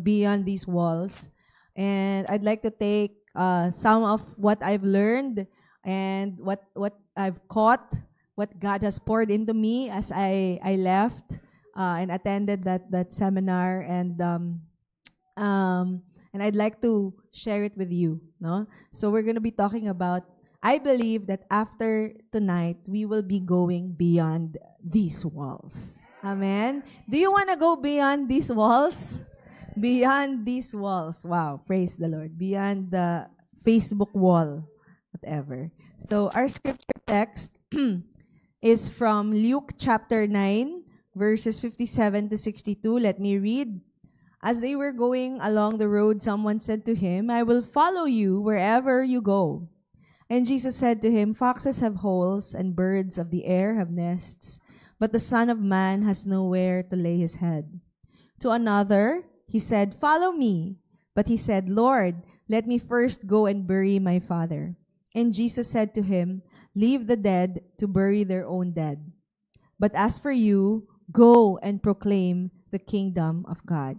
beyond these walls. And I'd like to take some of what I've learned and what I've caught, what God has poured into me as I left and attended that seminar, and I'd like to share it with you. No, so we're gonna be talking about. I believe that after tonight, we will be going beyond these walls. Amen. Do you want to go beyond these walls? Beyond these walls. Wow, praise the Lord. Beyond the Facebook wall, whatever. So our scripture text is from Luke chapter 9, verses 57 to 62. Let me read. As they were going along the road, someone said to him, "I will follow you wherever you go." And Jesus said to him, "Foxes have holes and birds of the air have nests, but the Son of Man has nowhere to lay his head." To another, he said, "Follow me." But he said, "Lord, let me first go and bury my father." And Jesus said to him, "Leave the dead to bury their own dead. But as for you, go and proclaim the kingdom of God."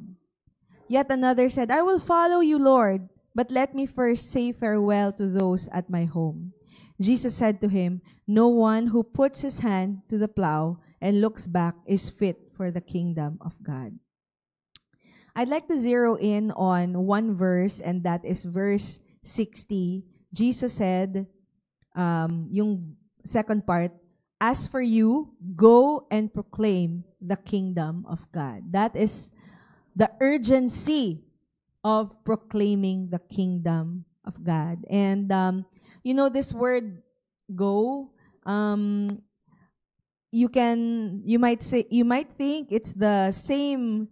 Yet another said, "I will follow you, Lord, but let me first say farewell to those at my home." Jesus said to him, "No one who puts his hand to the plow and looks back is fit for the kingdom of God." I'd like to zero in on one verse, and that is verse 60. Jesus said, yung second part, "As for you, go and proclaim the kingdom of God." That is the urgency of proclaiming the kingdom of God. And this word "go," you might think it's the same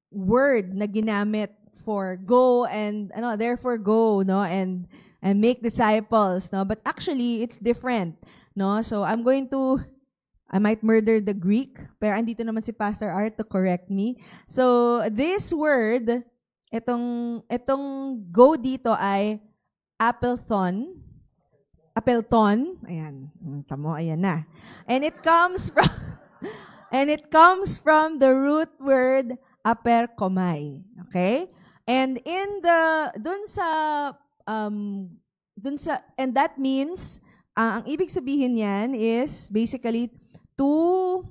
word na ginamit for go and therefore go, no, and make disciples, no, but actually it's different, no. So I might murder the Greek, pero andito naman si Pastor Art to correct me. So this word, itong go dito ay Appleton. Ayan, tamo, ayan na. And it comes from the root word aperkomai. Okay? And and that means, ang ibig sabihin niyan is basically to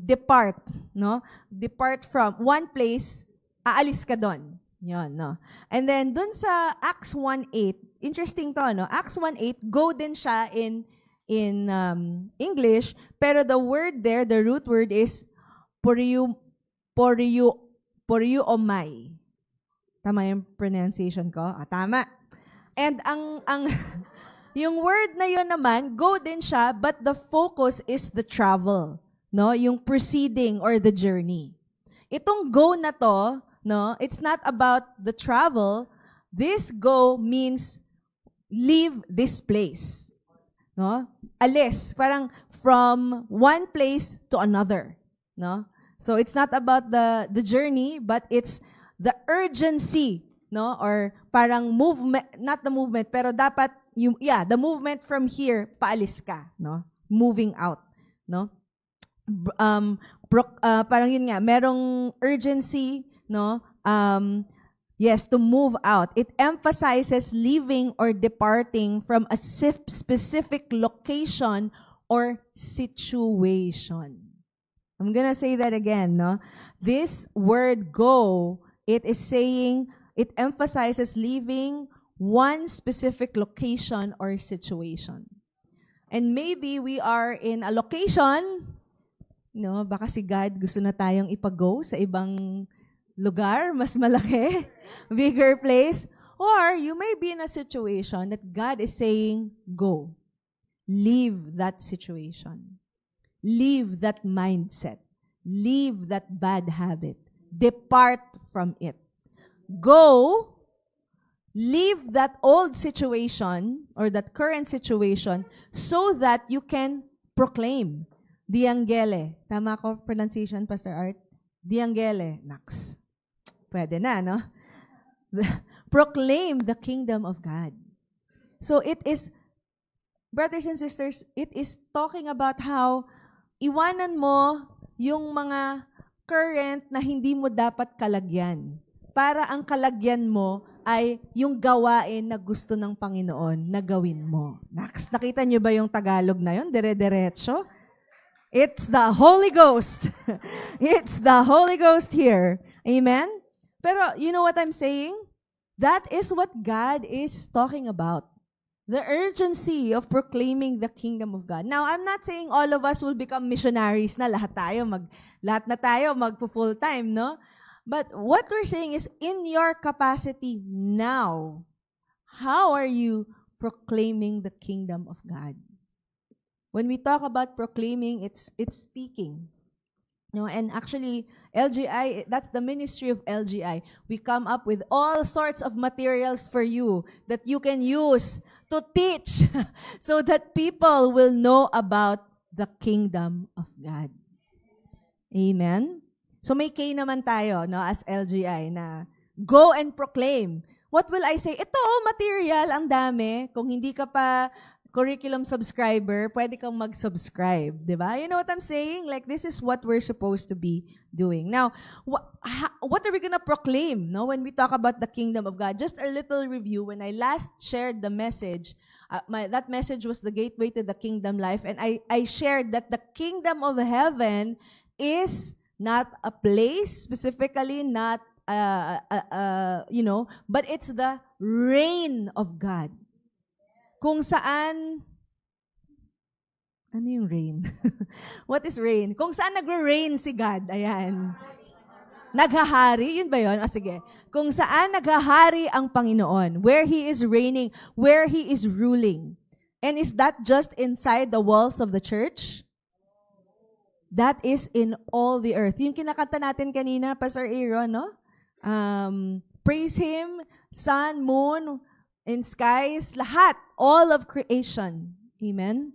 depart, no? Depart from one place, aalis ka doon. Yon, no? And then dun sa Acts 1:8, interesting to, no? Acts 1:8, go din siya in English, pero the word there, the root word is poriuomai. Tama yung pronunciation ko? Tama. And ang yung word na yun naman, go din siya, but the focus is the travel, no? Yung proceeding or the journey. Itong go na to, no, it's not about the travel. This go means leave this place. No? Alis, parang from one place to another, no? So it's not about the journey, but it's the urgency, no? Or parang movement, not the movement, pero dapat the movement from here, paalis ka, no? Moving out, no? Parang yun nga, merong urgency, no? Yes, to move out. It emphasizes leaving or departing from a specific location or situation. I'm gonna say that again, no? This word go, it emphasizes leaving one specific location or situation. And maybe we are in a location, no, baka si God gusto na tayong ipa-go sa ibang lugar, mas malaki, bigger place. Or you may be in a situation that God is saying, go. Leave that situation. Leave that mindset. Leave that bad habit. Depart from it. Go. Leave that old situation or that current situation so that you can proclaim. Diangele. Tama ko pronunciation, Pastor Art? Diangele. Naks. Pwede na, no? Proclaim the kingdom of God. So it is, brothers and sisters, it is talking about how iwanan mo yung mga current na hindi mo dapat kalagyan. Para ang kalagyan mo ay yung gawain na gusto ng Panginoon na gawin mo. Nakita niyo ba yung Tagalog na yun? Dire-diretso? It's the Holy Ghost. It's the Holy Ghost here. Amen? Pero you know what I'm saying? That is what God is talking about. The urgency of proclaiming the kingdom of God. Now, I'm not saying all of us will become missionaries na lahat na tayo magpo-full time, no? But what we're saying is, in your capacity now, how are you proclaiming the kingdom of God? When we talk about proclaiming, it's speaking. No, and actually, LGI, that's the ministry of LGI. We come up with all sorts of materials for you that you can use to teach so that people will know about the kingdom of God. Amen? So may K naman tayo, no, as LGI na go and proclaim. What will I say? Ito, material, ang dami. Kung hindi ka pa curriculum subscriber, pwede kang mag-subscribe, di ba? You know what I'm saying? Like, this is what we're supposed to be doing. Now, what are we gonna proclaim, no, when we talk about the kingdom of God? Just a little review. When I last shared the message, that message was the gateway to the kingdom life, and I shared that the kingdom of heaven is not a place, specifically not, but it's the reign of God. Kung saan, ano yung reign? What is reign? Kung saan nagre-reign si God, ayan. Naghahari, yun ba yun? Sige. Kung saan naghahari ang Panginoon, where He is reigning, where He is ruling. And is that just inside the walls of the church? That is in all the earth. Yung kinakanta natin kanina, Pastor Aaron, no? Praise Him, sun, moon, and skies, lahat, all of creation. Amen?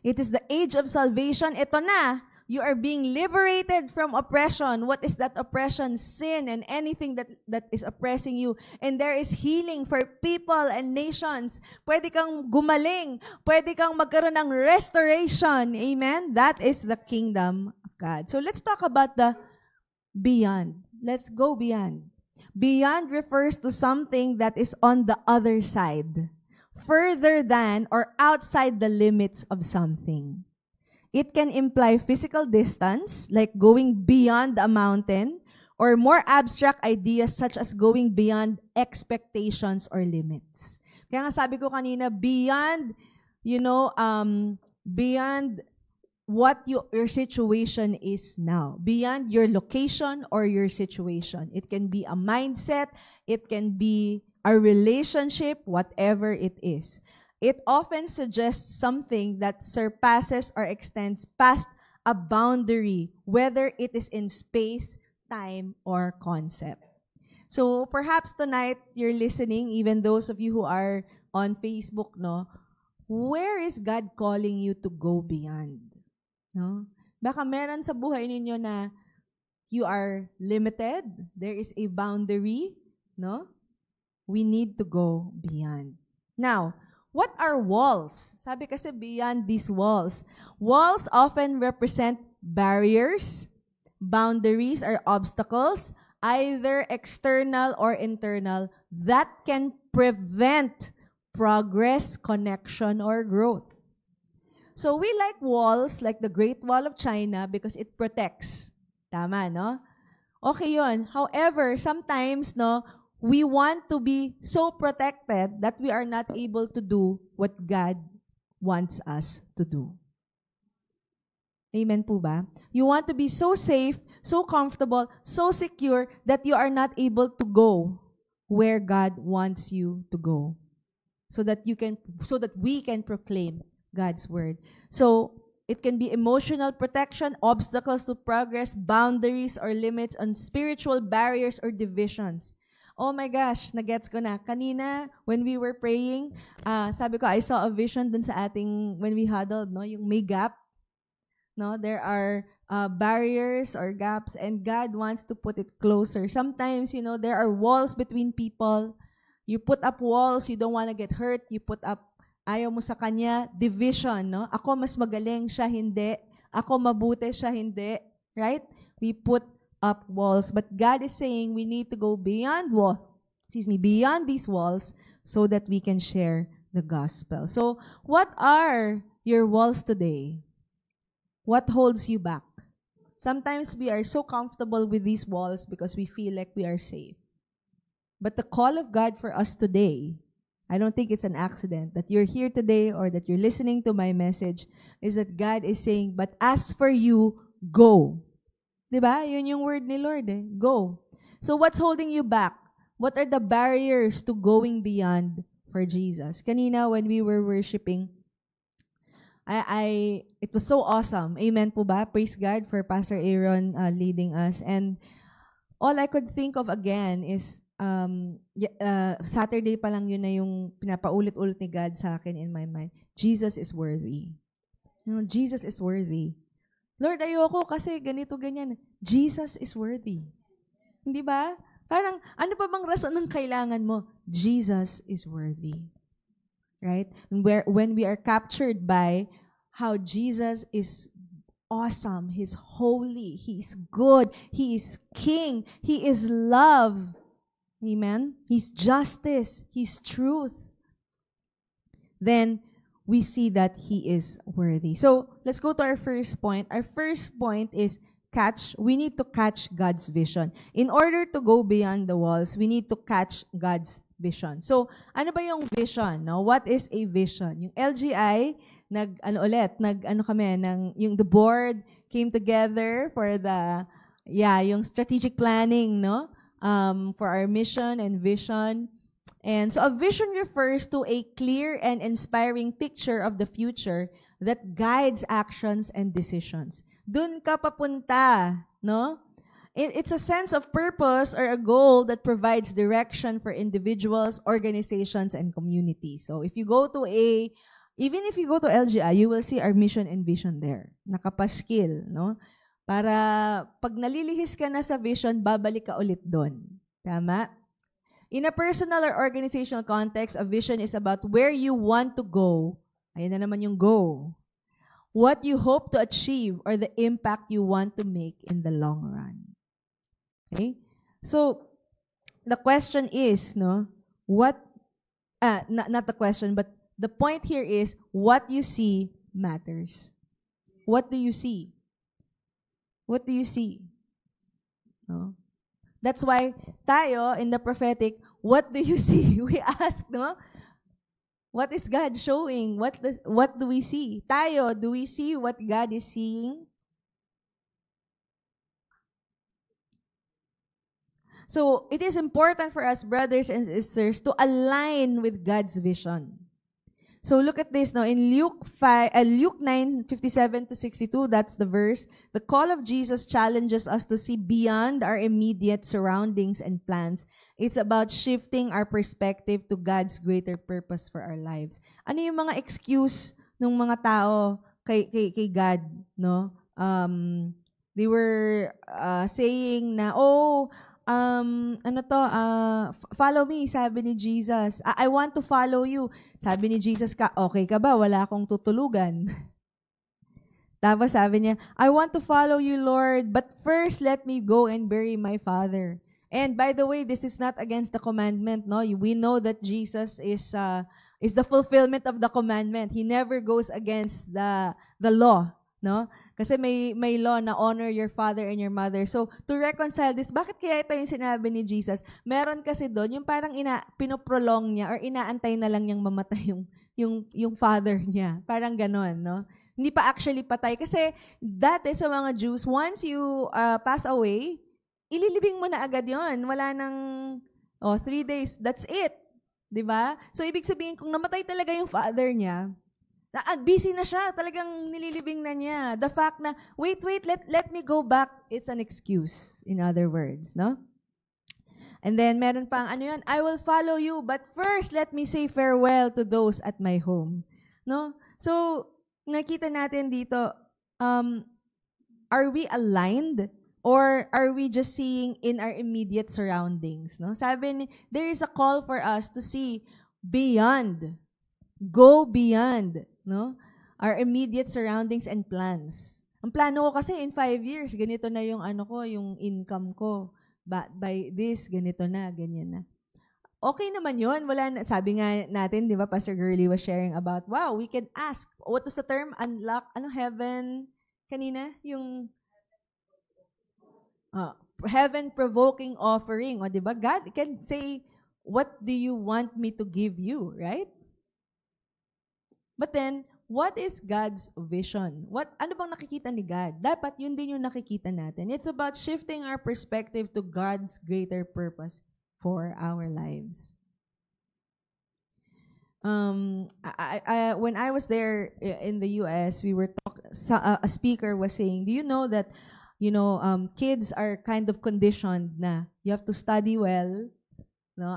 It is the age of salvation. Ito na, you are being liberated from oppression. What is that oppression? Sin and anything that is oppressing you. And there is healing for people and nations. Pwede kang gumaling. Pwede kang magkaroon ng restoration. Amen? That is the kingdom of God. So let's talk about the beyond. Let's go beyond. Beyond refers to something that is on the other side, further than or outside the limits of something. It can imply physical distance, like going beyond a mountain, or more abstract ideas such as going beyond expectations or limits. Kaya nga sabi ko kanina, beyond, beyond what your situation is now, beyond your location or your situation. It can be a mindset, it can be a relationship, whatever it is. It often suggests something that surpasses or extends past a boundary, whether it is in space, time, or concept. So perhaps tonight you're listening, even those of you who are on Facebook, no? Where is God calling you to go beyond? No? Baka meron sa buhay ninyo na you are limited, there is a boundary, no? We need to go beyond. Now, what are walls? Sabi kasi beyond these walls. Walls often represent barriers, boundaries, or obstacles, either external or internal, that can prevent progress, connection, or growth. So we like walls, like the Great Wall of China, because it protects. Tama, no? Okay yun. However, sometimes, no, we want to be so protected that we are not able to do what God wants us to do. Amen po ba? You want to be so safe, so comfortable, so secure that you are not able to go where God wants you to go. So that we can proclaim God's word. So, it can be emotional protection, obstacles to progress, boundaries or limits on spiritual barriers or divisions. Oh my gosh, nagets ko na. Kanina, when we were praying, sabi ko, I saw a vision dun sa ating, when we huddled, no, yung may gap. No, there are barriers or gaps, and God wants to put it closer. Sometimes, there are walls between people. You put up walls, you don't want to get hurt. You put up, ayaw mo sa kanya, division, no? Ako mas magaling, siya hindi. Ako mabuti, siya hindi. Right? we put up walls. But God is saying we need to go beyond these walls so that we can share the gospel. So, what are your walls today? What holds you back? Sometimes we are so comfortable with these walls because we feel like we are safe. But the call of God for us today, I don't think it's an accident that you're here today or that you're listening to my message, is that God is saying, but as for you, go. Diba? Yun yung word ni Lord eh. Go. So what's holding you back? What are the barriers to going beyond for Jesus? Kanina when we were worshiping, it was so awesome. Amen po ba? Praise God for Pastor Aaron leading us. And all I could think of again is, Saturday pa lang yun na yung pinapaulit-ulit ni God sa akin in my mind. Jesus is worthy. Jesus is worthy. Lord, ayoko kasi ganito, ganyan. Jesus is worthy. Hindi ba? Parang, ano pa bang rason ng kailangan mo? Jesus is worthy. Right? When we are captured by how Jesus is awesome, He's holy, He is good, He is King, He is love. Amen? He's justice, He's truth. Then, we see that He is worthy. So, let's go to our first point. Our first point is we need to catch God's vision. In order to go beyond the walls, we need to catch God's vision. So, ano ba yung vision? No? What is a vision? Yung LGI, yung the board came together for yung strategic planning, no? For our mission and vision. And so a vision refers to a clear and inspiring picture of the future that guides actions and decisions. Dun ka papunta, no? It's a sense of purpose or a goal that provides direction for individuals, organizations, and communities. So even if you go to LGI, you will see our mission and vision there. Nakapaskil, no? Para pag nalilihis ka na sa vision, babalik ka ulit doon. Tama? In a personal or organizational context, a vision is about where you want to go. Ayan na naman yung go. What you hope to achieve or the impact you want to make in the long run. Okay? So, the question is, no, not the question, but the point here is, what you see matters. What do you see? What do you see? No? That's why tayo, in the prophetic, what do you see? We ask, no? What is God showing? What do we see? Tayo, do we see what God is seeing? So, it is important for us, brothers and sisters, to align with God's vision. So, look at this now. In Luke 9:57-62, that's the verse. The call of Jesus challenges us to see beyond our immediate surroundings and plans. It's about shifting our perspective to God's greater purpose for our lives. Ano yung mga excuse ng mga tao kay God, no? They were saying na, follow me, sabi ni Jesus. I want to follow you. Sabi ni Jesus, okay ka ba? Wala akong tutulugan. Tapos sabi niya, I want to follow you, Lord, but first let me go and bury my father. And by the way, this is not against the commandment, no? We know that Jesus is the fulfillment of the commandment. He never goes against the law, no? Kasi may law na honor your father and your mother. So, to reconcile this, bakit kaya ito yung sinabi ni Jesus? Meron kasi doon, yung parang pinoprolong niya or inaantay na lang niyang mamatay yung father niya. Parang ganon, no? Hindi pa actually patay. Kasi dati sa mga Jews, once you pass away, ililibing mo na agad yon. Wala nang 3 days, that's it. Diba? So, ibig sabihin, kung namatay talaga yung father niya, busy na siya, talagang nililibing na niya. The fact na, wait, let me go back, it's an excuse, in other words, no? And then, meron pang, I will follow you, but first, let me say farewell to those at my home. No? So, nakita natin dito, are we aligned? Or are we just seeing in our immediate surroundings? No? Sabi ni, there is a call for us to see beyond, go beyond, no? Our immediate surroundings and plans. Ang plano ko kasi in 5 years, ganito na yung yung income ko. By this, ganito na, ganyan na. Okay naman yun. Wala na, sabi nga natin, di ba, Pastor Gurley was sharing about, wow, we can ask. What was the term? Unlock, heaven? Kanina? Yung heaven-provoking offering. O, di ba? God can say, what do you want me to give you? Right? But then, what is God's vision? Ano bang nakikita ni God? Dapat yun din yung nakikita natin. It's about shifting our perspective to God's greater purpose for our lives. When I was there in the U.S., we were a speaker was saying, do you know that kids are kind of conditioned na you have to study well, no?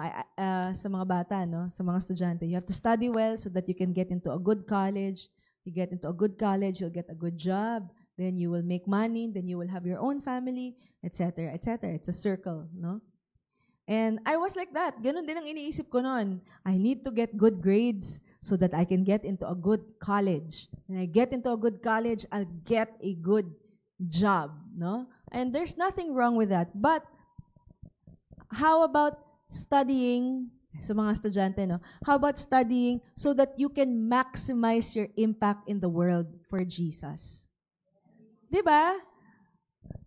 Sa mga bata, no, sa mga estudyante, you have to study well so that you can get into a good college. You get into a good college, you'll get a good job, then you will make money, then you will have your own family, etc., etc. It's a circle, no? And I was like that. Ganun din ang iniisip ko noon. I need to get good grades so that I can get into a good college. When I get into a good college, I'll get a good job, no? And there's nothing wrong with that. But how about studying, sa mga estudyante, no? How about studying so that you can maximize your impact in the world for Jesus? 'Di ba?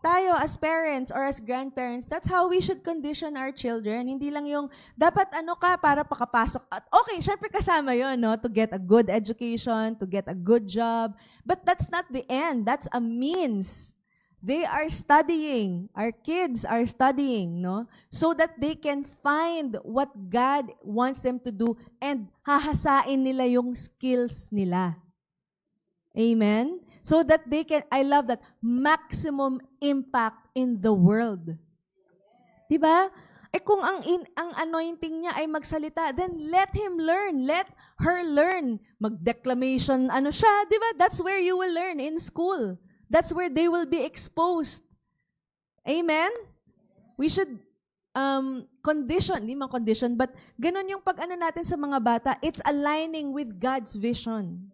Tayo as parents or as grandparents, that's how we should condition our children. Hindi lang yung, dapat ka para pakapasok. At okay, syempre kasama yun, no? To get a good education, to get a good job. But that's not the end. That's a means. They are studying. Our kids are studying, no? So that they can find what God wants them to do and hahasain nila yung skills nila. Amen? So that they can, I love that, maximum impact in the world. Diba? Kung ang anointing niya ay magsalita, then let him learn, let her learn. Mag-declamation, siya, diba? That's where you will learn in school. That's where they will be exposed. Amen? We should condition, hindi man condition, but ganun yung natin sa mga bata, it's aligning with God's vision.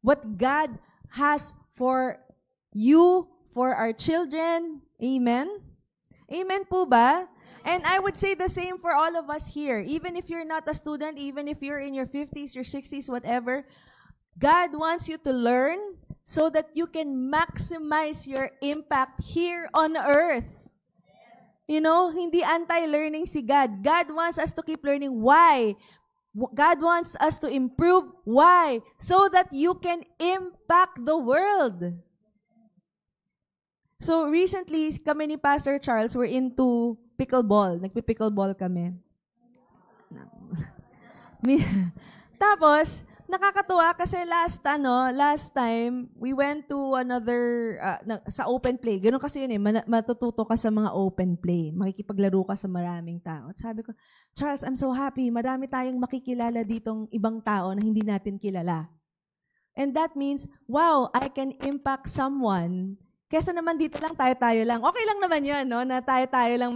What God has for you, for our children. Amen? Amen po ba? And I would say the same for all of us here. Even if you're not a student, even if you're in your 50s, your 60s, whatever, God wants you to learn so that you can maximize your impact here on earth. Hindi anti-learning si God. God wants us to keep learning. Why? God wants us to improve. Why? So that you can impact the world. So recently, kami ni Pastor Charles were into pickleball. Nagpi-pickleball kami. Tapos, nakakatuwa kasi last time, we went to another, sa open play. Ganun kasi yun matututo ka sa mga open play. Makikipaglaro ka sa maraming tao. At sabi ko, Charles, I'm so happy. Marami tayong makikilala ditong ibang tao na hindi natin kilala. And that means, wow, I can impact someone. Kesa naman dito lang, tayo-tayo lang. Okay lang naman yun, no? Na tayo-tayo lang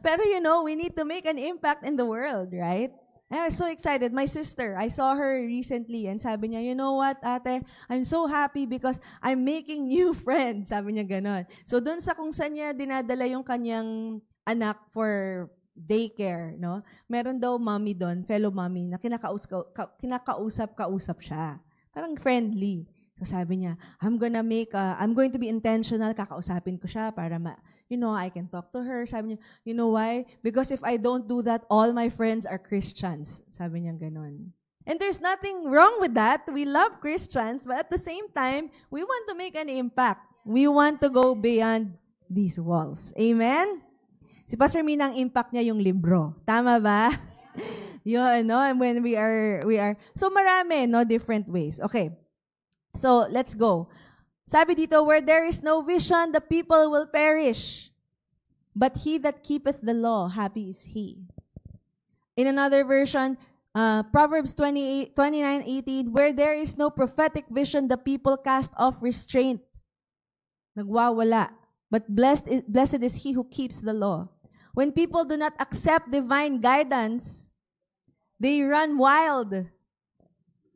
Pero we need to make an impact in the world, right? I was so excited. My sister, I saw her recently and sabi niya, you know what, ate, I'm so happy because I'm making new friends. Sabi niya ganon. So dun sa kung saan niya dinadala yung kanyang anak for daycare, no? Meron daw mommy doon, fellow mommy, na kinakausap siya. Parang friendly. So sabi niya, I'm going to be intentional, kakausapin ko siya para I can talk to her. Sabi niya, you know why? Because if I don't do that, all my friends are Christians. Sabi niya ganon. And there's nothing wrong with that. We love Christians, but at the same time, we want to make an impact. We want to go beyond these walls. Amen? Si Pastor Mina, ang impact niya yung libro. Tama ba? Yun, no? And when we are, so marami, no? Different ways. Okay. So, let's go. Sabi dito, where there is no vision, the people will perish. But he that keepeth the law, happy is he. In another version, Proverbs 29:18, where there is no prophetic vision, the people cast off restraint. Nagwawala. But blessed is he who keeps the law. When people do not accept divine guidance, they run wild.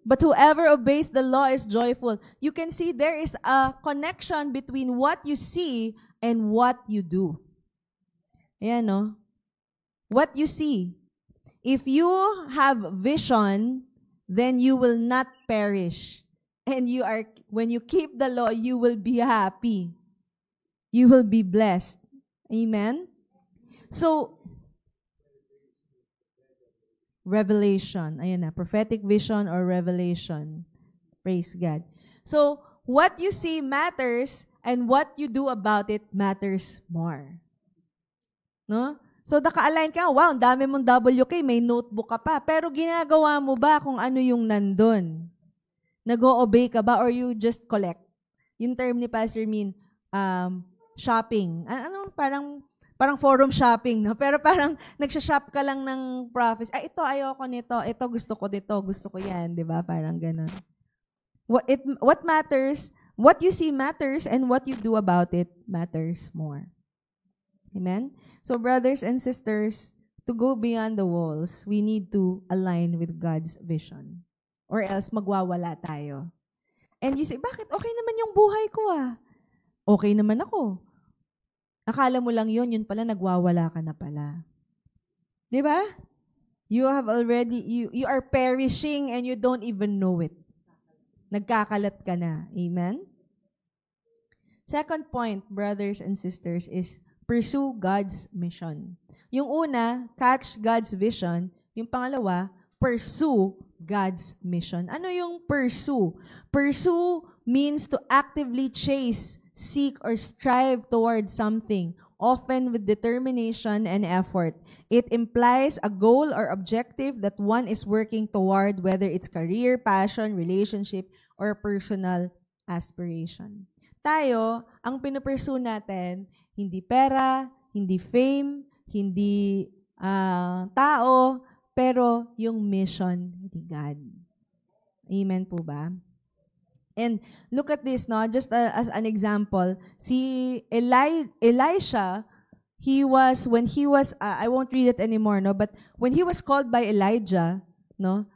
But whoever obeys the law is joyful. You can see there is a connection between what you see and what you do. Ayan, no? What you see. If you have vision, then you will not perish. And when you keep the law, you will be happy. You will be blessed. Amen? So, revelation. Ayan na, prophetic vision or revelation. Praise God. So, what you see matters and what you do about it matters more. No? So, naka-align ka, wow, ang dami mong WK, may notebook ka pa. Pero ginagawa mo ba kung ano yung nandun? Nag-o-obey ka ba or you just collect? Yung term ni Pastor Min, shopping. Parang forum shopping, no? Pero parang nagsha-shop ka lang ng prophecy. Ito, ayoko nito. Ito, gusto ko dito. Gusto ko yan. Di ba? Parang ganun. What matters, what you see matters, and what you do about it matters more. Amen? So, brothers and sisters, to go beyond the walls, we need to align with God's vision. Or else, magwawala tayo. And you say, bakit? Okay naman yung buhay ko Okay naman ako. Akala mo lang yun pala, nagwawala ka na pala. Di ba? You are perishing and you don't even know it. Nagkakalat ka na. Amen? Second point, brothers and sisters, is pursue God's mission. Yung una, catch God's vision. Yung pangalawa, pursue God's mission. Ano yung pursue? Pursue means to actively chase, seek, or strive towards something, often with determination and effort. It implies a goal or objective that one is working toward, whether it's career, passion, relationship, or personal aspiration. Tayo, ang pinupursue natin, hindi pera, hindi fame, hindi tao, pero yung mission ni God. Amen po ba? And look at this, no? Just as an example, si Elisha, when he was, I won't read it anymore, no? But when he was called by Elijah, no?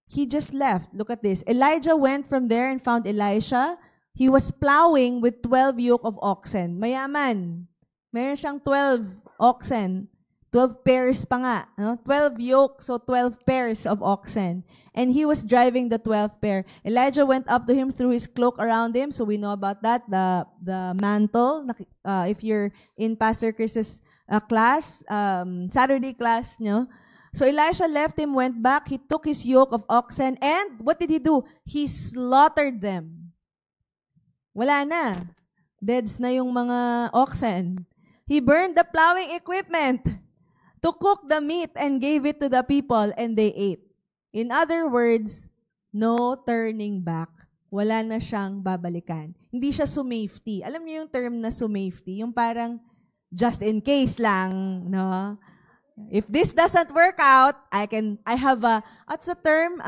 He just left. Look at this. Elijah went from there and found Elisha. He was plowing with 12 yoke of oxen. Mayaman. Meron siyang 12 oxen. 12 pairs pa nga. No? 12 yoke, so 12 pairs of oxen. And he was driving the 12th pair. Elijah went up to him, threw his cloak around him. So we know about that, the mantle. If you're in Pastor Chris's class, Saturday class, no? So Elisha left him, went back. He took his yoke of oxen, and what did he do? He slaughtered them. Wala na. Deads na yung mga oxen. He burned the plowing equipment to cook the meat and gave it to the people, and they ate. In other words, no turning back. Wala na siyang babalikan. Hindi siya sumafety. Alam niyo yung term na sumafety? Yung parang just in case lang, no? If this doesn't work out, I have a, what's the term?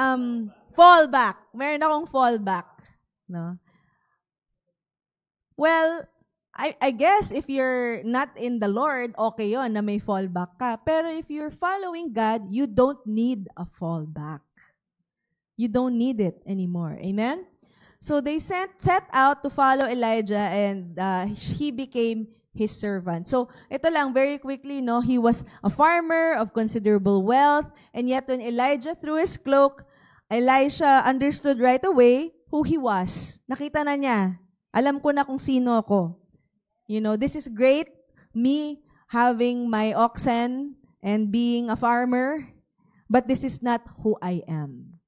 Fallback. Meron akong fallback. No? Well, I guess if you're not in the Lord, okay yon na may fallback ka. Pero if you're following God, you don't need a fallback. You don't need it anymore. Amen? So they set out to follow Elijah, and he became his servant. So ito lang, very quickly, no, he was a farmer of considerable wealth, and yet when Elijah threw his cloak, Elisha understood right away who he was. Nakita na niya. Alam ko na kung sino ako. You know, this is great, me having my oxen and being a farmer, but this is not who I am.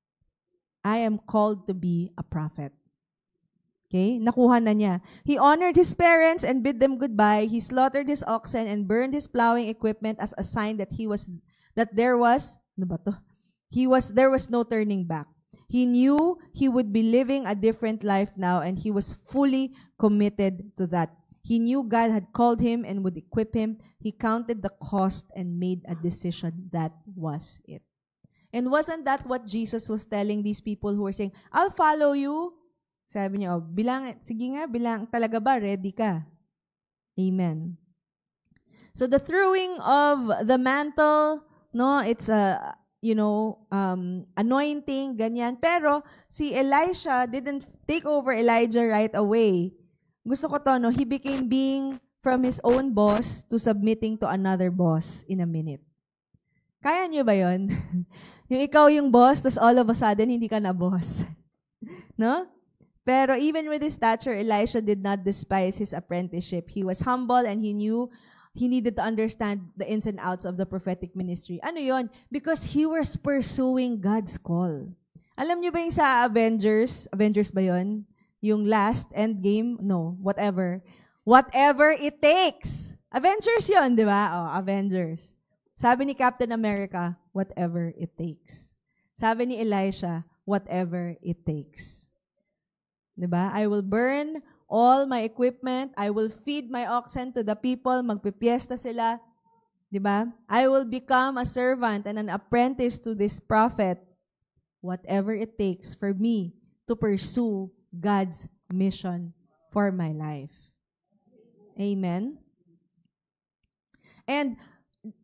I am called to be a prophet. Okay? Nakuha na niya. He honored his parents and bid them goodbye. He slaughtered his oxen and burned his plowing equipment as a sign that there was no turning back. He knew he would be living a different life now, and he was fully committed to that. He knew God had called him and would equip him. He counted the cost and made a decision. That was it. And wasn't that what Jesus was telling these people who were saying, I'll follow you? Sabi niya, sige nga, talaga ba? Ready ka? Amen. So the throwing of the mantle, no, it's anointing, ganyan. Pero si Elisha didn't take over Elijah right away. Gusto ko to, no? He became being from his own boss to submitting to another boss in a minute. Kaya niyo ba yon? Yung ikaw yung boss, tapos all of a sudden, hindi ka na boss. No? Pero even with his stature, Elisha did not despise his apprenticeship. He was humble and he knew he needed to understand the ins and outs of the prophetic ministry. Ano yon? Because he was pursuing God's call. Alam niyo ba yung sa Avengers? Avengers ba yon? Yung last Endgame? No, whatever. Whatever it takes. Avengers yon, di ba? Oh, Avengers. Sabi ni Captain America, whatever it takes. Sabi ni Elisha, whatever it takes. Diba? I will burn all my equipment. I will feed my oxen to the people. Magpipiesta sila. Diba? I will become a servant and an apprentice to this prophet. Whatever it takes for me to pursue God's mission for my life. Amen? And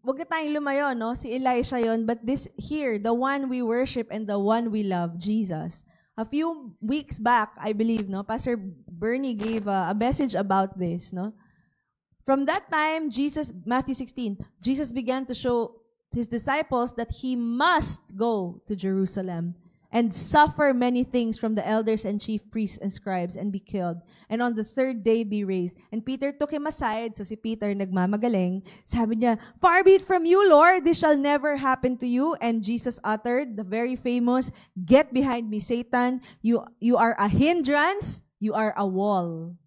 wag na tayong lumayo, no? Si Elisha yon, but this here, the one we worship and the one we love, Jesus. A few weeks back, I believe, no, Pastor Bernie gave a message about this, no. From that time, Matthew 16, Jesus began to show his disciples that he must go to Jerusalem and suffer many things from the elders and chief priests and scribes and be killed, and on the third day be raised. And Peter took him aside, so si Peter nagmamagaling, sabi niya, "Far be it from you, Lord, this shall never happen to you." And Jesus uttered the very famous, "Get behind me, Satan, you are a hindrance, you are a wall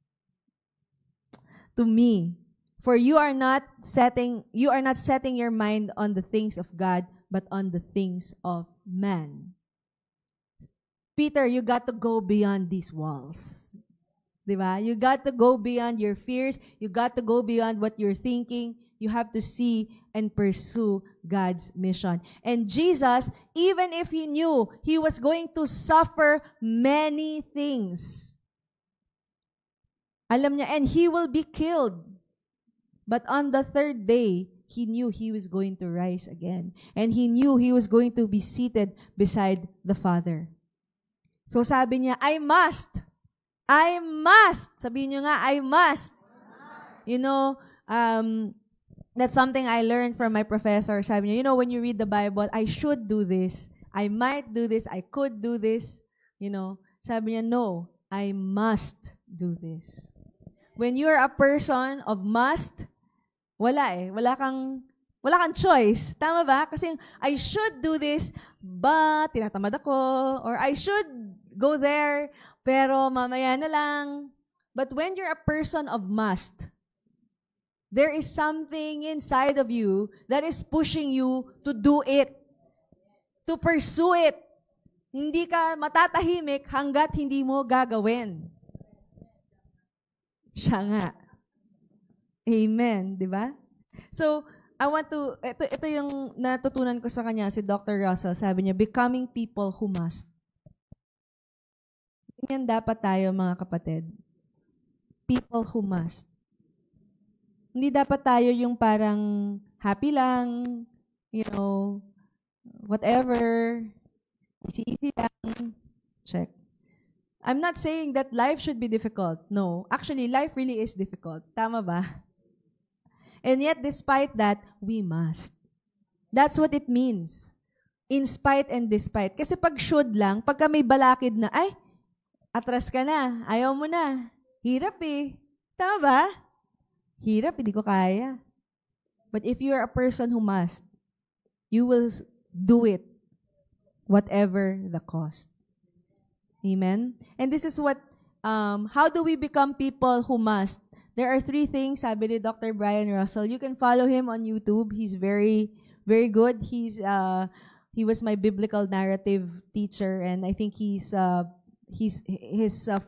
to me. For you are not setting your mind on the things of God, but on the things of man." Peter, you got to go beyond these walls. Diba? You got to go beyond your fears. You got to go beyond what you're thinking. You have to see and pursue God's mission. And Jesus, even if he knew he was going to suffer many things, alam niya, and he will be killed. But on the third day, he knew he was going to rise again. And he knew he was going to be seated beside the Father. So sabi niya, I must. Sabihin niyo nga, I must. You know, that's something I learned from my professor. Sabi niya, you know, when you read the Bible, I should do this. I might do this. I could do this. You know, sabi niya, no, I must do this. When you're a person of must, wala eh. Wala kang choice. Tama ba? Kasi I should do this, but tinatamad ako. Or I should go there, pero mamaya na lang. But when you're a person of must, there is something inside of you that is pushing you to do it, to pursue it. Hindi ka matatahimik hanggat hindi mo gagawin. Siya nga. Amen, di ba? So, ito yung natutunan ko sa kanya, si Dr. Russell, sabi niya, becoming people who must. Ganyan dapat tayo, mga kapatid. People who must. Hindi dapat tayo yung parang happy lang, you know, whatever, easy lang, check. I'm not saying that life should be difficult. No. Actually, life really is difficult. Tama ba? And yet, despite that, we must. That's what it means. In spite and despite. Kasi pag should lang, pagka may balakid na, ay, atras ka na, ayaw mo na. Hirap eh. Tama ba? Hirap, hindi ko kaya. But if you are a person who must, you will do it, whatever the cost. Amen? And this is what, how do we become people who must? There are 3 things, sabi ni Dr. Brian Russell. You can follow him on YouTube. He's very, very good. He was my biblical narrative teacher, and I think his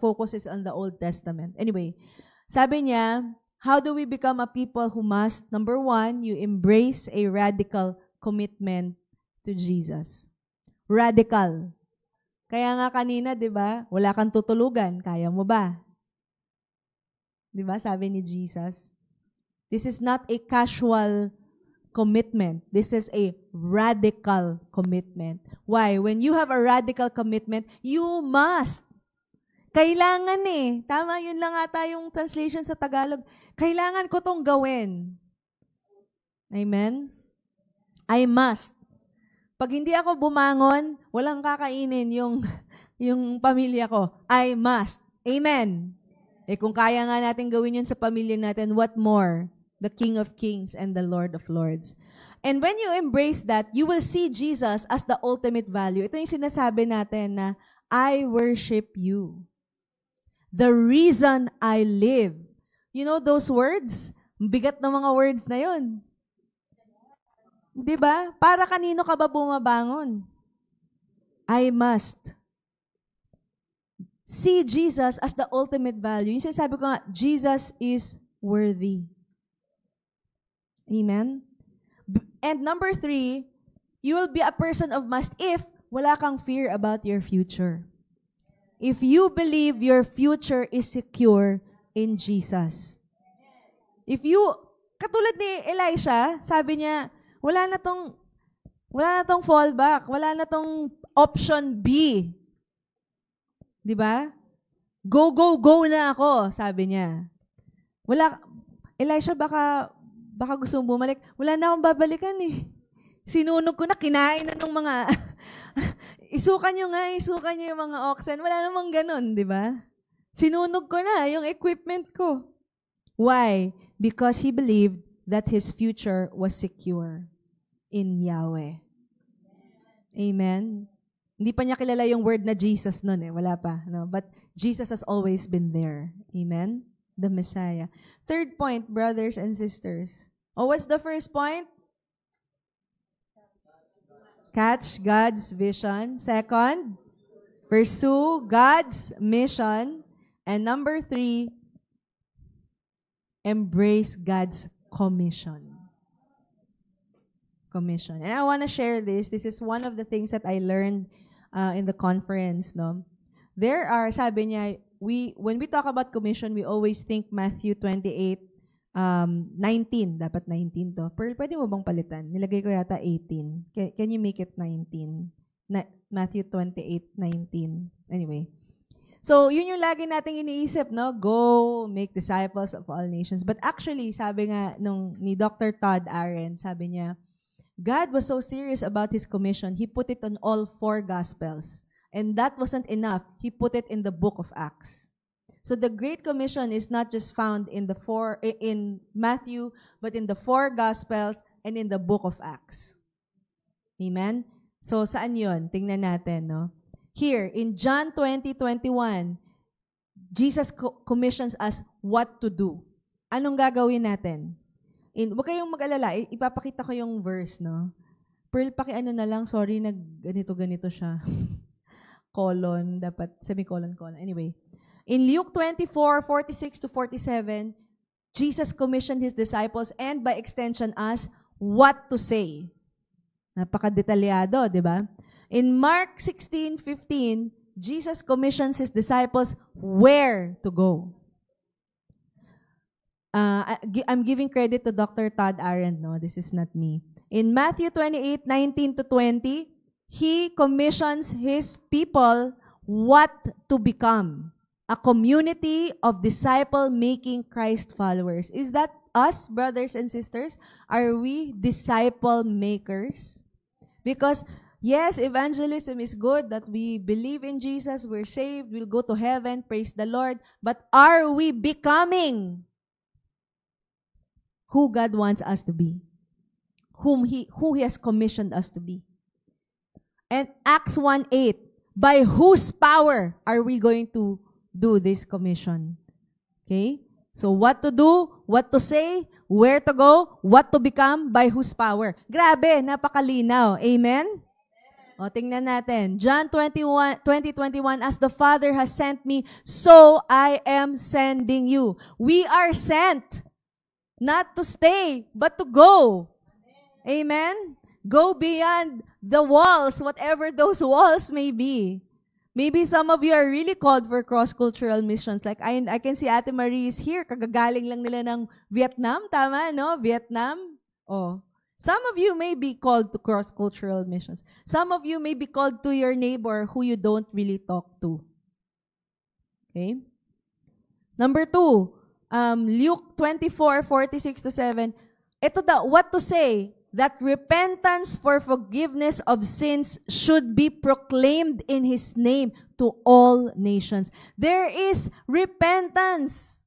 focus is on the Old Testament. Anyway, sabi niya, how do we become a people who must? Number 1, you embrace a radical commitment to Jesus. Radical. Kaya nga kanina, di ba, wala kang tutulugan. Kaya mo ba? Di ba, sabi ni Jesus. This is not a casual commitment. This is a radical commitment. Why? When you have a radical commitment, you must. Kailangan eh. Tama, yun lang ata yung translation sa Tagalog. Kailangan ko tong gawin. Amen? I must. Pag hindi ako bumangon, walang kakainin yung pamilya ko. I must. Amen? Eh kung kaya nga natin gawin yun sa pamilya natin, what more? The King of Kings and the Lord of Lords. And when you embrace that, you will see Jesus as the ultimate value. Ito yung sinasabi natin na, I worship you. The reason I live. You know those words? Bigat ng mga words na yun. Diba? Para kanino ka ba bumabangon? I must see Jesus as the ultimate value. Yung sinasabi ko nga, Jesus is worthy. Amen? And number 3, you will be a person of must if wala kang fear about your future. If you believe your future is secure in Jesus. If you, katulad ni Elisha, sabi niya, wala na tong fallback, wala na tong option B. 'Di ba? Go, go, go na ako, sabi niya. Elisha, baka gusto mong bumalik. Wala na akong babalikan eh. Sinunog ko na, kinain na ng mga, isukan nyo yung mga oxen. Wala namang ganun, di ba? Sinunog ko na yung equipment ko. Why? Because he believed that his future was secure in Yahweh. Amen? Hindi pa niya kilala yung word na Jesus nun eh. Wala pa. No? But Jesus has always been there. Amen? The Messiah. Third point, brothers and sisters. Oh, what's the first point? Catch God's vision. Second, pursue God's mission. And number 3, embrace God's commission. Commission. And I want to share this. This is one of the things that I learned in the conference. No? There are, sabi niya, when we talk about commission, we always think Matthew 28, 19. Dapat 19 to. Pero pwede mo bang palitan? Nilagay ko yata 18. Can you make it 19? Matthew 28, 19. Anyway. So, yun yung lagi nating iniisip, no? Go, make disciples of all nations. But actually, sabi nga ni Dr. Todd Arendt, sabi niya, God was so serious about His commission, He put it on all 4 Gospels. And that wasn't enough. He put it in the book of Acts. So the Great Commission is not just found in Matthew, but in the 4 Gospels and in the book of Acts. Amen? So saan yun? Tingnan natin, no? Here, in John 20:21, Jesus commissions us what to do. Anong gagawin natin? Huwag kayong mag-alala, ipapakita ko yung verse, no? Pearl, pakiano na lang, sorry, ganito siya. Colon, dapat semicolon. Anyway, in Luke 24:46-47, Jesus commissioned His disciples and by extension us what to say. Napaka-detalyado, di ba? In Mark 16:15, Jesus commissions His disciples where to go. I'm giving credit to Dr. Todd Arendt, no? This is not me. In Matthew 28:19-20, He commissions His people what to become. A community of disciple-making Christ followers. Is that us, brothers and sisters? Are we disciple makers? Because, yes, evangelism is good, that we believe in Jesus, we're saved, we'll go to heaven, praise the Lord. But are we becoming who God wants us to be? Who He has commissioned us to be? And Acts 1:8, by whose power are we going to do this commission? Okay? So what to do, what to say, where to go, what to become, by whose power. Grabe, napakalinaw. Amen? O, tingnan natin. John 20:21, as the Father has sent me, so I am sending you. We are sent, not to stay, but to go. Amen? Go beyond the walls, whatever those walls may be. Maybe some of you are really called for cross-cultural missions. Like I can see Ate Marie is here. Kagagaling lang nila ng Vietnam. Tama, no? Vietnam. Oh. Some of you may be called to cross-cultural missions. Some of you may be called to your neighbor who you don't really talk to. Okay? Number 2, Luke 24:46-7. Ito daw, what to say? That repentance for forgiveness of sins should be proclaimed in His name to all nations. There is repentance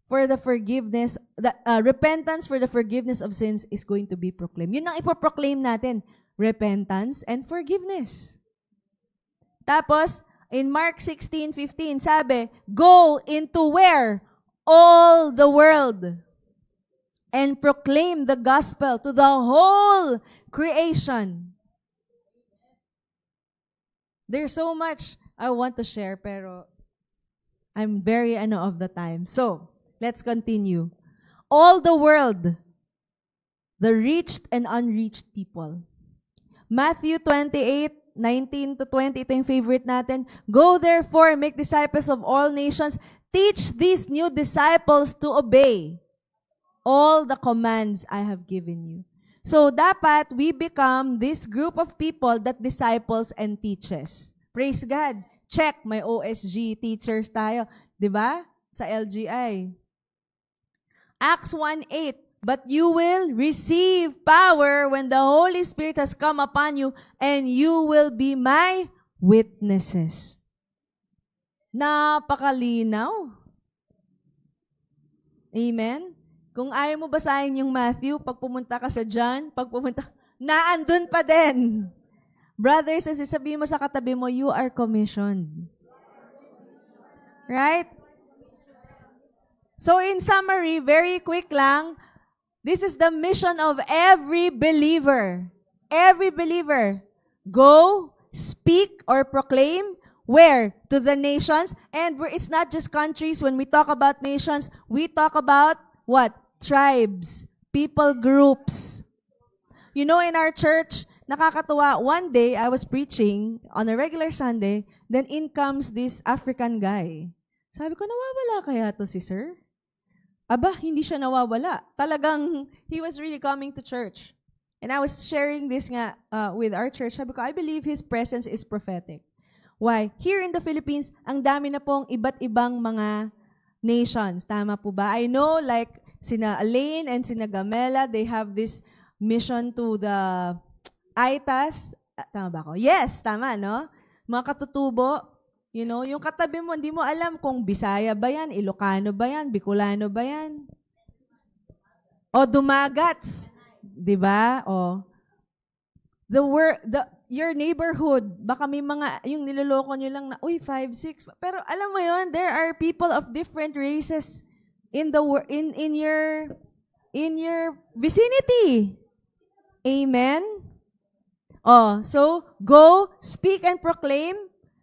for the forgiveness, repentance for the forgiveness of sins is going to be proclaimed. Yun ang ipoproclaim natin, repentance and forgiveness. Tapos, in Mark 16:15, sabi, go into where? All the world. And proclaim the gospel to the whole creation. There's so much I want to share, pero I'm very of the time. So, let's continue. All the world, the reached and unreached people. Matthew 28:19-20, ito yung favorite natin. Go therefore, make disciples of all nations. Teach these new disciples to obey all the commands I have given you. So, dapat we become this group of people that disciples and teaches. Praise God. Check, may OSG teachers tayo. Diba? Sa LGI. Acts 1:8, but you will receive power when the Holy Spirit has come upon you, and you will be my witnesses. Napakalinaw. Amen? Kung ayaw mo basahin yung Matthew, pag pumunta ka sa John, naandun pa din. Brothers and sisters, sabihin mo sa katabi mo, you are commissioned. Right? So in summary, very quick lang, this is the mission of every believer. Every believer. Go, speak, or proclaim. Where? To the nations. And it's not just countries. When we talk about nations, we talk about what? Tribes, people groups. You know, in our church, nakakatuwa, one day, I was preaching on a regular Sunday, then in comes this African guy. Sabi ko, nawawala kaya to si sir? Aba, hindi siya nawawala. Talagang, he was really coming to church. And I was sharing this nga with our church. Sabi ko, I believe his presence is prophetic. Why? Here in the Philippines, ang dami na pong iba't ibang mga nations. Tama po ba? I know, like, sina Elaine and sina Gamela, they have this mission to the ITAS. Tama ba ako? Yes, tama, no? Mga katutubo, you know, yung katabi mo, hindi mo alam kung Bisaya ba yan, Ilocano ba yan, Bicolano ba yan? O dumagats. Diba? O, your neighborhood, baka may mga, yung niloloko nyo lang na, uy, 5, 6. Pero alam mo yon, there are people of different races in your vicinity. Amen? Oh, so, go, speak and proclaim.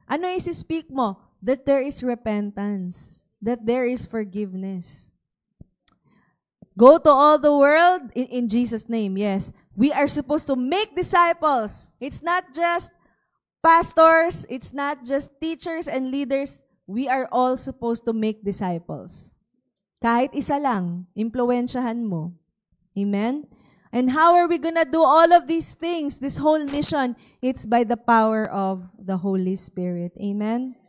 Ano isi-speak mo? That there is repentance. That there is forgiveness. Go to all the world in Jesus' name, yes. We are supposed to make disciples. It's not just pastors. It's not just teachers and leaders. We are all supposed to make disciples. Kahit isa lang, impluwensyahan mo. Amen? And how are we gonna do all of these things, this whole mission? It's by the power of the Holy Spirit. Amen?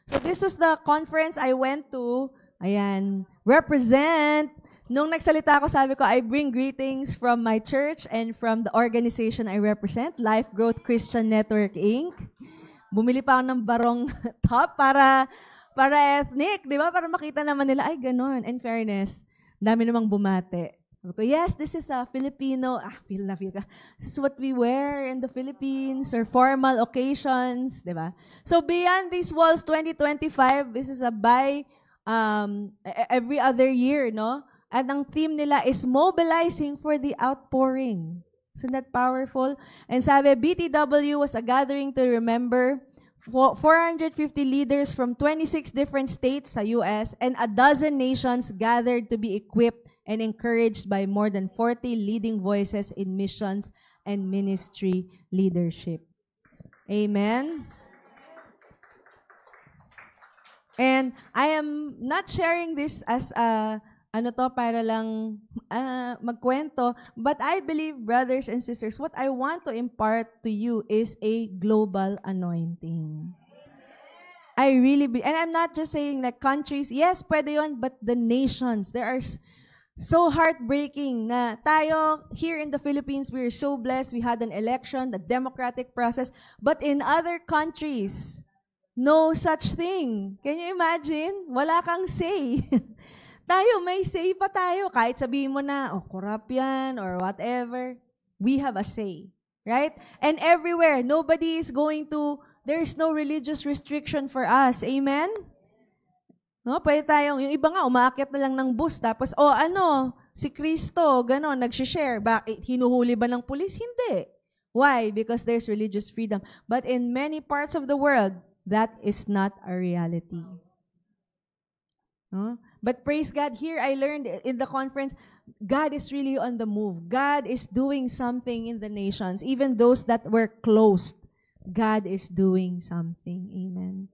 So this was the conference I went to. Ayan, represent. Nung nagsalita ako, sabi ko, I bring greetings from my church and from the organization I represent, Life Growth Christian Network, Inc. Bumili pa ako ng barong top para ethnic, di ba? Para makita naman nila, ay, ganun. In fairness, dami namang bumate. Sabi ko, yes, this is a Filipino, this is what we wear in the Philippines or formal occasions, di ba? So beyond these walls 2025, this is a every other year, no? At ang theme nila is mobilizing for the outpouring. Isn't that powerful? And sabi, BTW was a gathering to remember 450 leaders from 26 different states sa US and a dozen nations gathered to be equipped and encouraged by more than 40 leading voices in missions and ministry leadership. Amen? And I am not sharing this as a ano to, para lang magkwento. But I believe, brothers and sisters, what I want to impart to you is a global anointing. I really and I'm not just saying like countries, yes, pwede yun, but the nations. There are so heartbreaking na tayo here in the Philippines, we're so blessed. We had an election, the democratic process. But in other countries, no such thing. Can you imagine? Wala kang say. Tayo, may say pa tayo. Kahit sabihin mo na, oh, corrupt yan or whatever. We have a say. Right? And everywhere, nobody is going to, there's no religious restriction for us. Amen? No, pwede tayong, yung iba nga, umaakyat na lang ng bus, tapos, si Kristo, gano'n, nagsishare. Hinuhuli ba ng pulis? Hindi. Why? Because there's religious freedom. But in many parts of the world, that is not a reality. No? But praise God, here I learned in the conference, God is really on the move. God is doing something in the nations. Even those that were closed, God is doing something. Amen.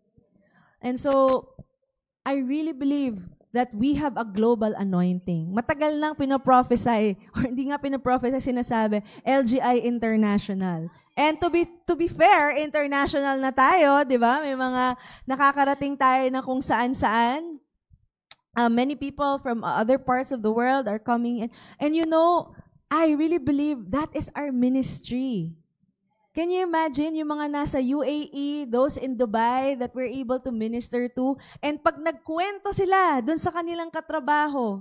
And so, I really believe that we have a global anointing. Matagal nang pinoprophesy, or hindi nga pinoprophesy, sinasabi, LGI International. And to be fair, international na tayo, di ba? May mga nakakarating tayo na kung saan-saan. Many people from other parts of the world are coming in. And you know, I really believe that is our ministry. Can you imagine yung mga nasa UAE, those in Dubai that we're able to minister to, and pag nagkwento sila dun sa kanilang katrabaho,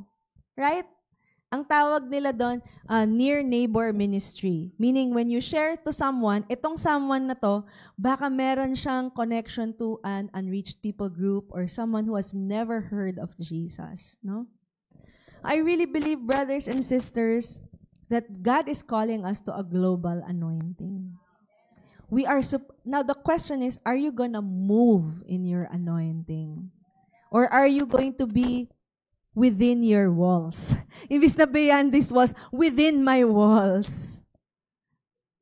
right? Ang tawag nila doon, near neighbor ministry. Meaning, when you share to someone, itong someone na to, baka meron siyang connection to an unreached people group or someone who has never heard of Jesus. No? I really believe, brothers and sisters, that God is calling us to a global anointing. We are now the question is, are you gonna move in your anointing? Or are you going to be within your walls? Ibig na beyond these walls, within my walls.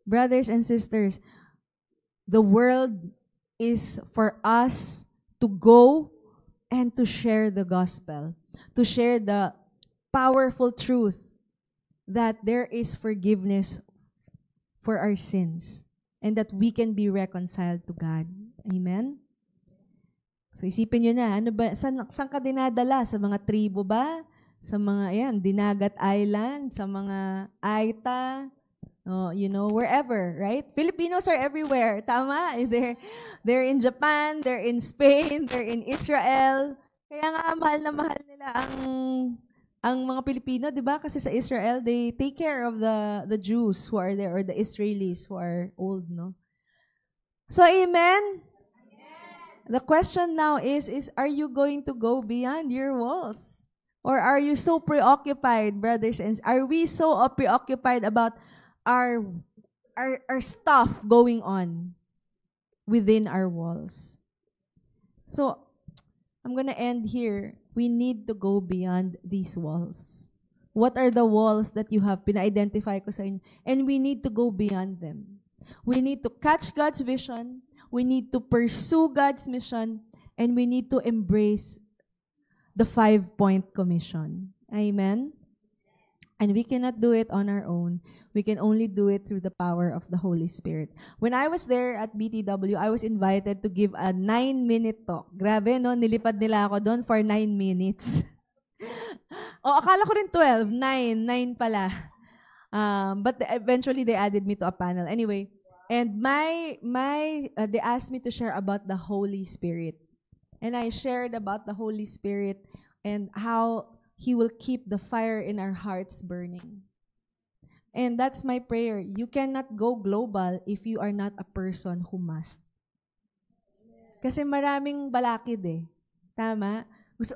Brothers and sisters, the world is for us to go and to share the gospel, to share the powerful truth that there is forgiveness for our sins and that we can be reconciled to God. Amen? So isipin nyo na, ano ba, saan ka dinadala? Sa mga tribo ba? Sa mga, Dinagat Island, sa mga Aita, wherever, right? Filipinos are everywhere, tama? They're in Japan, they're in Spain, they're in Israel. Kaya nga, mahal na mahal nila ang mga Pilipino, di ba? Kasi sa Israel, they take care of the Jews who are there or the Israelis who are old, no? So, amen? The question now is are you going to go beyond your walls? Or are you so preoccupied, brothers and sisters? Are we so preoccupied about our stuff going on within our walls? So, I'm gonna end here. We need to go beyond these walls. What are the walls that you have pina-identify ko sa inyo? And we need to go beyond them. We need to catch God's vision. We need to pursue God's mission, and we need to embrace the 5-point commission. Amen? And we cannot do it on our own. We can only do it through the power of the Holy Spirit. When I was there at BTW, I was invited to give a 9-minute talk. Grabe, no? Nilipad nila ako doon for 9 minutes. Akala ko rin 12. 9 pala. But eventually, they added me to a panel. Anyway, and they asked me to share about the Holy Spirit. And I shared about the Holy Spirit and how He will keep the fire in our hearts burning. And that's my prayer. You cannot go global if you are not a person who must. Kasi maraming balakid eh. Tama?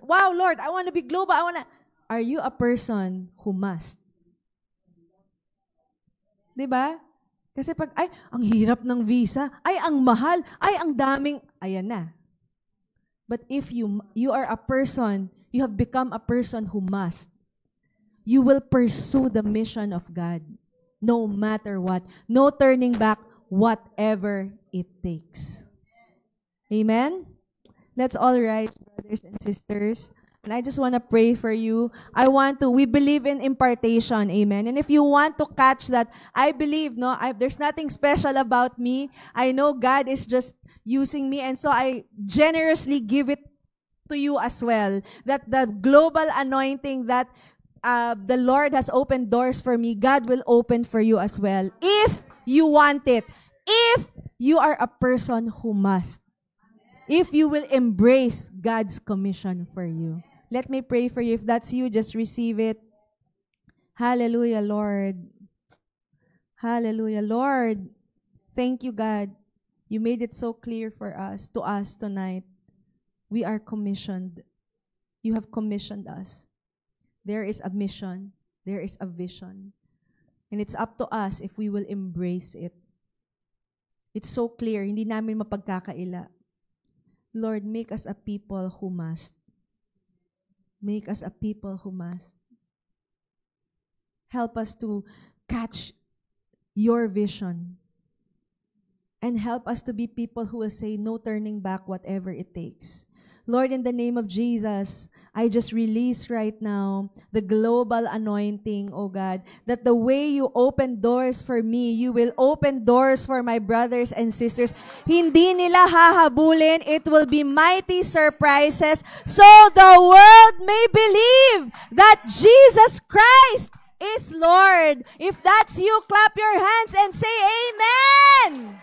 Wow, Lord, I want to be global. Are you a person who must? Diba? Kasi pag, ang hirap ng visa, ang mahal, ang daming, ayan na. But if you are a person, you have become a person who must, you will pursue the mission of God, no matter what. No turning back, whatever it takes. Amen? Let's all rise, brothers and sisters. And I just want to pray for you. We believe in impartation, amen. And if you want to catch that, I believe, there's nothing special about me. I know God is just using me, and so I generously give it to you as well. That the global anointing that the Lord has opened doors for me, God will open for you as well. If you want it. If you are a person who must. If you will embrace God's commission for you. Let me pray for you. If that's you, just receive it. Hallelujah, Lord. Hallelujah, Lord. Thank you, God. You made it so clear to us tonight. We are commissioned. You have commissioned us. There is a mission. There is a vision. And it's up to us if we will embrace it. It's so clear. Hindi namin mapagkakaila. Lord, make us a people who must. Make us a people who must. Help us to catch your vision. And help us to be people who will say, no turning back, whatever it takes. Lord, in the name of Jesus, I just release right now the global anointing, oh God, that the way you open doors for me, you will open doors for my brothers and sisters. Hindi nila hahabulin. It will be mighty surprises so the world may believe that Jesus Christ is Lord. If that's you, clap your hands and say amen.